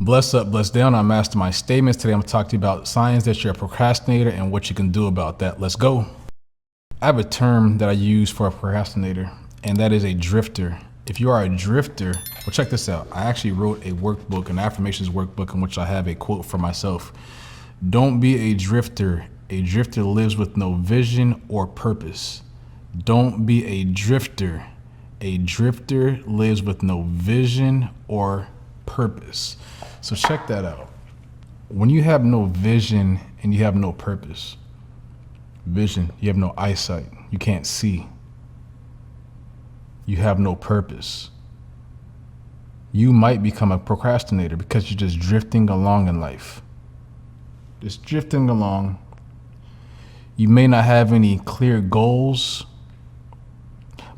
Bless up, bless down. I'm Mastermind Statements. Today I'm going to talk to you about signs that you're a procrastinator and what you can do about that. Let's go. I have a term that I use for a procrastinator, and that is a drifter. If you are a drifter, well, check this out. I actually wrote a workbook, an affirmations workbook, in which I have a quote for myself. Don't be a drifter. A drifter lives with no vision or purpose. Don't be a drifter. A drifter lives with no vision or purpose. So check that out. When you have no vision and you have no purpose, vision, you have no eyesight, you can't see, you have no purpose, you might become a procrastinator because you're just drifting along in life. Just drifting along. You may not have any clear goals,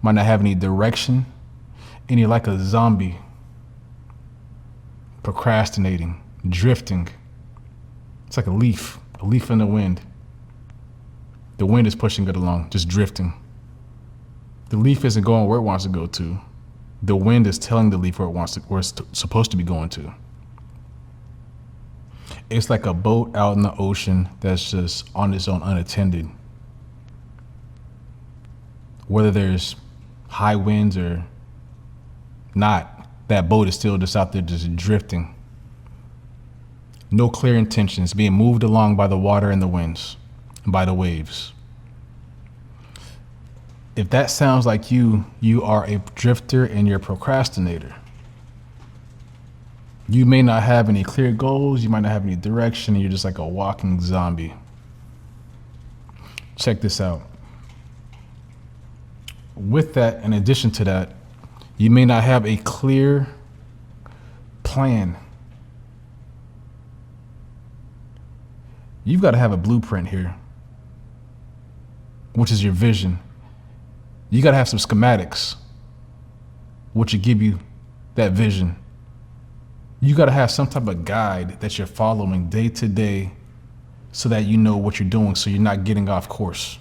might not have any direction, and you're like a zombie. Procrastinating, drifting. It's like a leaf in the wind. The wind is pushing it along, just drifting. The leaf isn't going where it wants to go to. The wind is telling the leaf where it's supposed to be going to. It's like a boat out in the ocean that's just on its own, unattended. Whether there's high winds or not, that boat is still just out there just drifting. No clear intentions, being moved along by the water and the winds, and by the waves. If that sounds like you are a drifter and you're a procrastinator. You may not have any clear goals, you might not have any direction, and you're just like a walking zombie. Check this out. With that, in addition to that, you may not have a clear plan. You've got to have a blueprint here, which is your vision. You got to have some schematics, which will give you that vision. You got to have some type of guide that you're following day to day so that you know what you're doing, so you're not getting off course.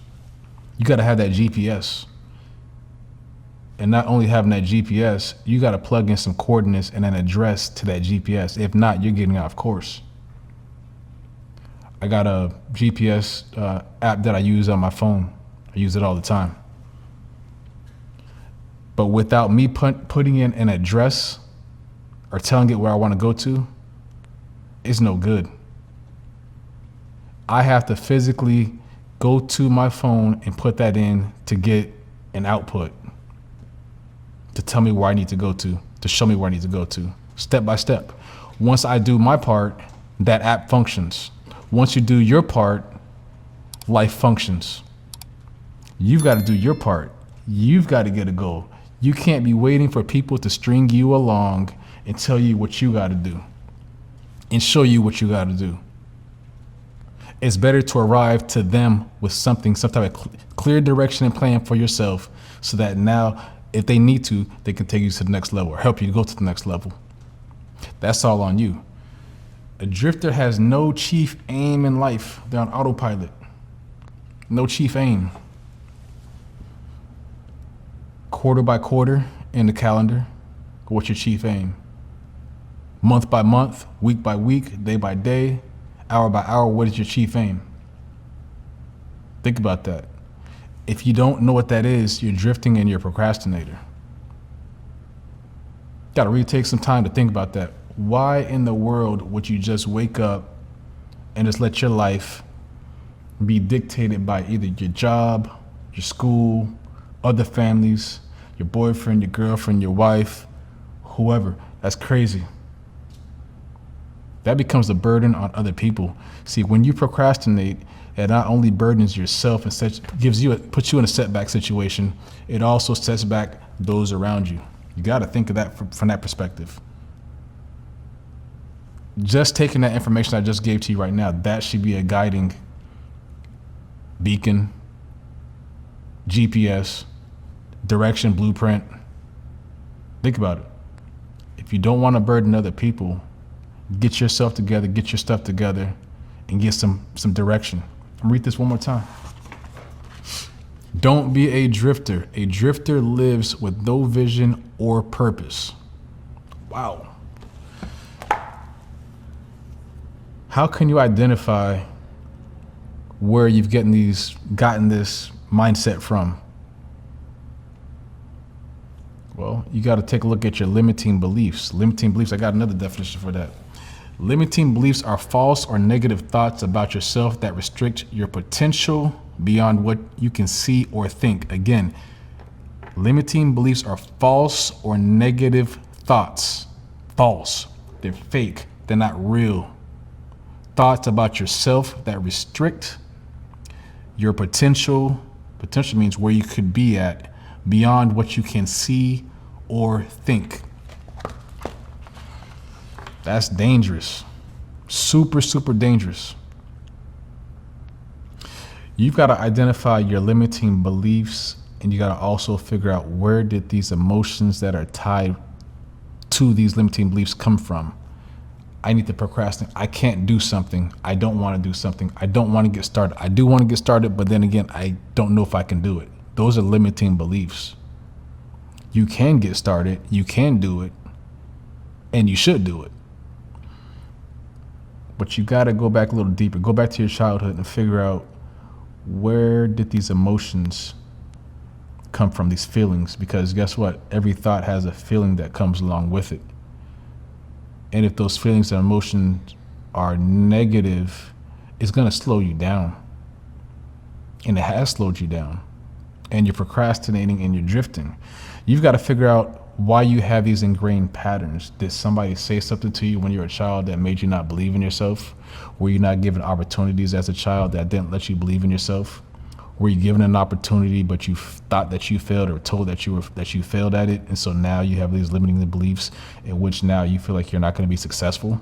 You got to have that GPS. And not only having that GPS, you got to plug in some coordinates and an address to that GPS. If not, you're getting off course. I got a GPS app that I use on my phone. I use it all the time. But without me putting in an address or telling it where I want to go to, it's no good. I have to physically go to my phone and put that in to get an output, to tell me where I need to go to show me where I need to go to, step by step. Once I do my part, that app functions. Once you do your part, life functions. You've got to do your part. You've got to get a goal. You can't be waiting for people to string you along and tell you what you got to do and show you what you got to do. It's better to arrive to them with something, some type of clear direction and plan for yourself, so that now, if they need to, they can take you to the next level or help you to go to the next level. That's all on you. A drifter has no chief aim in life. They're on autopilot. No chief aim. Quarter by quarter in the calendar, what's your chief aim? Month by month, week by week, day by day, hour by hour, what is your chief aim? Think about that. If you don't know what that is, you're drifting and you're a procrastinator. Got to really take some time to think about that. Why in the world would you just wake up and just let your life be dictated by either your job, your school, other families, your boyfriend, your girlfriend, your wife, whoever? That's crazy. That becomes a burden on other people. See, when you procrastinate, it not only burdens yourself and puts you in a setback situation, it also sets back those around you. You got to think of that from that perspective. Just taking that information I just gave to you right now, that should be a guiding beacon, GPS, direction, blueprint. Think about it. If you don't want to burden other people, get yourself together, get your stuff together, and get some direction. Read this one more time. Don't be a drifter. A drifter lives with no vision or purpose. Wow. How can you identify where you've gotten this mindset from? Well, you got to take a look at your limiting beliefs. Limiting beliefs, I got another definition for that. Limiting beliefs are false or negative thoughts about yourself that restrict your potential beyond what you can see or think. Again, limiting beliefs are false or negative thoughts. False. They're fake. They're not real. Thoughts about yourself that restrict your potential. Potential means where you could be at, beyond what you can see or think. That's dangerous. Super, super dangerous. You've got to identify your limiting beliefs, and you got to also figure out where did these emotions that are tied to these limiting beliefs come from. I need to procrastinate. I can't do something. I don't want to do something. I don't want to get started. I do want to get started, but then again, I don't know if I can do it. Those are limiting beliefs. You can get started, you can do it, and you should do it. But you got to go back a little deeper. Go back to your childhood and figure out, where did these emotions come from, these feelings? Because guess what? Every thought has a feeling that comes along with it. And if those feelings and emotions are negative, it's going to slow you down. And it has slowed you down. And you're procrastinating and you're drifting. You've got to figure out why you have these ingrained patterns. Did somebody say something to you when you were a child that made you not believe in yourself? Were you not given opportunities as a child that didn't let you believe in yourself? Were you given an opportunity but you thought that you failed, or told that you failed at it, and so now you have these limiting beliefs in which now you feel like you're not going to be successful?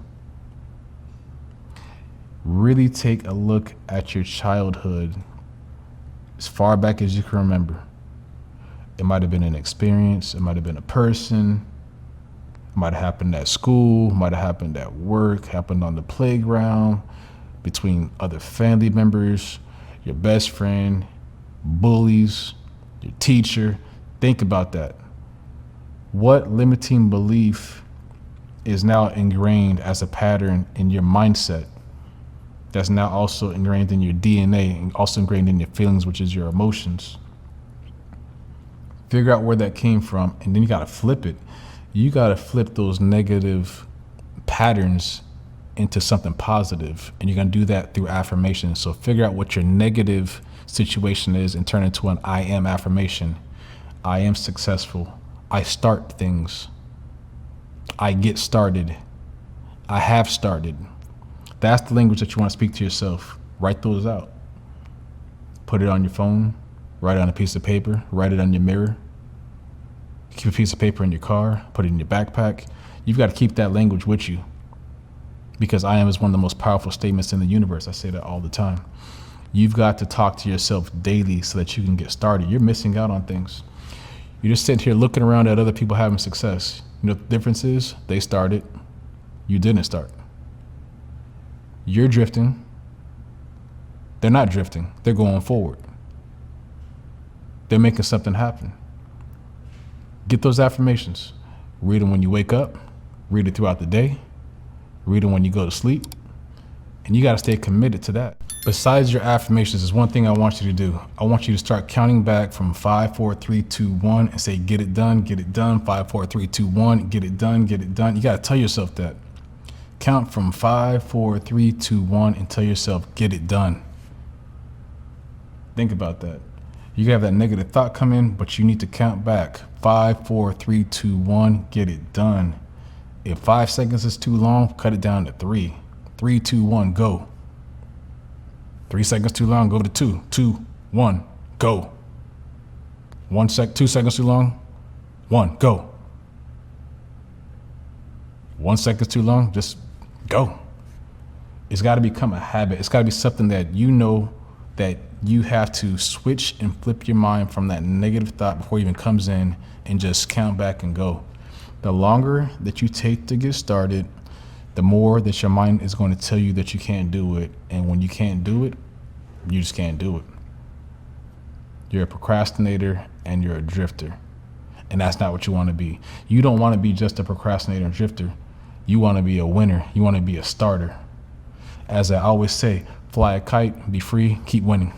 Really take a look at your childhood as far back as you can remember. It might have been an experience, it might have been a person, it might have happened at school, might have happened at work, happened on the playground, between other family members, your best friend, bullies, your teacher. Think about that. What limiting belief is now ingrained as a pattern in your mindset that's now also ingrained in your DNA and also ingrained in your feelings, which is your emotions? Figure out where that came from, and then you got to flip it. You got to flip those negative patterns into something positive, and you're going to do that through affirmation. So figure out what your negative situation is and turn it into an I am affirmation. I am successful. I start things. I get started. I have started. That's the language that you want to speak to yourself. Write those out. Put it on your phone. Write it on a piece of paper. Write it on your mirror. Keep a piece of paper in your car. Put it in your backpack. You've got to keep that language with you, because I am is one of the most powerful statements in the universe. I say that all the time. You've got to talk to yourself daily so that you can get started. You're missing out on things. You're just sitting here looking around at other people having success. You know what the difference is? They started. You didn't start. You're drifting. They're not drifting. They're going forward. They're making something happen. Get those affirmations. Read them when you wake up. Read it throughout the day. Read them when you go to sleep. And you got to stay committed to that. Besides your affirmations, there's one thing I want you to do. I want you to start counting back from 5, 4, 3, 2, 1 and say, get it done, get it done. 5, 4, 3, 2, 1, get it done, get it done. You got to tell yourself that. Count from 5, 4, 3, 2, 1 and tell yourself, get it done. Think about that. You can have that negative thought come in, but you need to count back. 5, 4, 3, 2, 1, get it done. If 5 seconds is too long, cut it down to 3. 3, 2, 1, go. 3 seconds too long, go to 2. 2, 1, go. 2 seconds too long, 1, go. 1 second too long, just go. It's got to become a habit. It's got to be something that you know that you have to switch and flip your mind from that negative thought before it even comes in and just count back and go. The longer that you take to get started, the more that your mind is going to tell you that you can't do it. And when you can't do it, you just can't do it. You're a procrastinator and you're a drifter. And that's not what you want to be. You don't want to be just a procrastinator and drifter. You want to be a winner. You want to be a starter. As I always say, fly a kite, be free, keep winning.